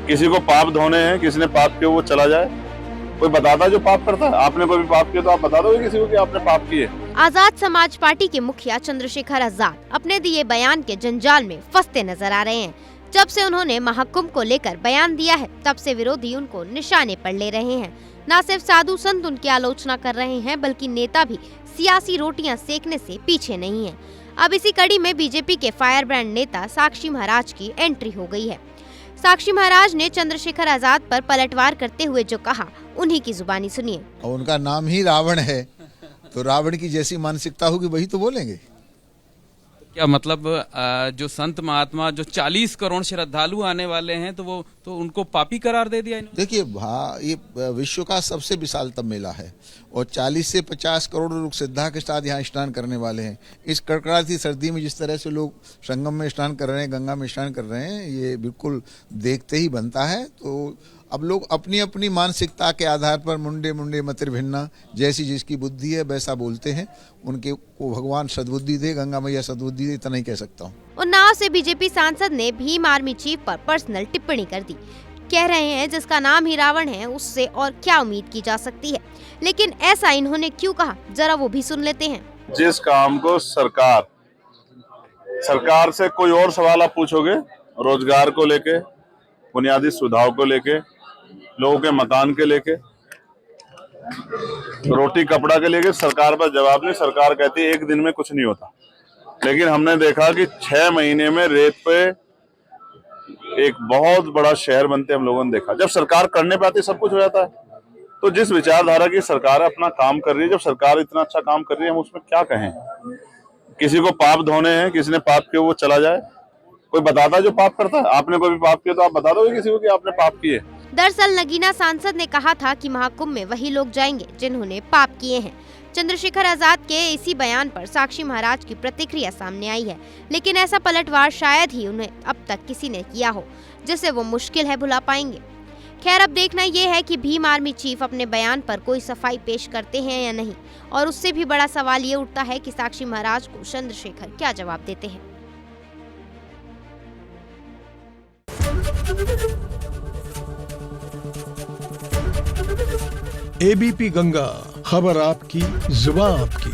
किसी को पाप धोने हैं, किसी ने पाप किया वो चला जाए। कोई बताता जो पाप करता है। आपने कोई भी पाप किया तो आप बता दोगे किसी को कि आपने पाप किए। आजाद समाज पार्टी के मुखिया चंद्रशेखर आजाद अपने दिए बयान के जंजाल में फंसते नजर आ रहे हैं। जब से उन्होंने महाकुंभ को लेकर बयान दिया है, तब से विरोधी उनको निशाने पर ले रहे हैं। न सिर्फ साधु संत उनकी आलोचना कर रहे हैं, बल्कि नेता भी सियासी रोटियां सेकने से पीछे नहीं है। अब इसी कड़ी में बीजेपी के फायर ब्रांड नेता साक्षी महाराज की एंट्री हो गई है। साक्षी महाराज ने चंद्रशेखर आजाद पर पलटवार करते हुए जो कहा, उन्हीं की जुबानी सुनिए। उनका नाम ही रावण है, तो रावण की जैसी मानसिकता होगी वही तो बोलेंगे। क्या मतलब जो संत महात्मा जो 40 करोड़ श्रद्धालु आने वाले हैं तो वो तो उनको पापी करार दे दिया इन्होंने? देखिए ये विश्व का सबसे विशालतम मेला है और 40 से 50 करोड़ लोग श्रद्धा के साथ यहाँ स्नान करने वाले हैं। इस कड़कड़ाती सर्दी में जिस तरह से लोग संगम में स्नान कर रहे हैं, गंगा में स्नान कर रहे हैं, ये बिल्कुल देखते ही बनता है। तो अब लोग अपनी अपनी मानसिकता के आधार पर मुंडे मुंडे मतिर्भिन्ना, जैसी जिसकी बुद्धि है वैसा बोलते हैं। उनके को भगवान सद्बुद्धि दे, गंगा मैया सद्बुद्धि दे, इतना ही कह सकता हूँ। उन्नाव से बीजेपी सांसद ने भीम आर्मी चीफ पर पर्सनल टिप्पणी कर दी। कह रहे हैं जिसका नाम ही रावण है, उससे और क्या उम्मीद की जा सकती है। लेकिन ऐसा इन्होंने क्यों कहा, जरा वो भी सुन लेते हैं। जिस काम को सरकार से कोई और सवाल आप पूछोगे, रोजगार को लेके, बुनियादी सुविधाओं को लेके, लोगों के मकान के लेके, रोटी कपड़ा के लेके सरकार पर जवाब नहीं। सरकार कहती है एक दिन में कुछ नहीं होता, लेकिन हमने देखा कि 6 महीने में रेत पे एक बहुत बड़ा शहर बनते हम लोगों ने देखा। जब सरकार करने पे आती सब कुछ हो जाता है। तो जिस विचारधारा की सरकार अपना काम कर रही है, जब सरकार इतना अच्छा काम कर रही है, हम उसमें क्या कहें। किसी को पाप धोने हैं, किसी ने पाप किया वो चला जाए। कोई बताता जो पाप करता है। आपने कोई भी पाप किया तो आप बता दोगे किसी को कि आपने पाप किए। दरअसल नगीना सांसद ने कहा था कि महाकुंभ में वही लोग जाएंगे जिन्होंने पाप किए हैं। चंद्रशेखर आजाद के इसी बयान पर साक्षी महाराज की प्रतिक्रिया सामने आई है, लेकिन ऐसा पलटवार शायद ही उन्हें अब तक किसी ने किया हो, जिसे वो मुश्किल है भुला पाएंगे। खैर, अब देखना ये है कि भीम आर्मी चीफ अपने बयान पर कोई सफाई पेश करते हैं या नहीं, और उससे भी बड़ा सवाल ये उठता है कि साक्षी महाराज को चंद्रशेखर क्या जवाब देते हैं। एबीपी गंगा, खबर आपकी, जुबान आपकी।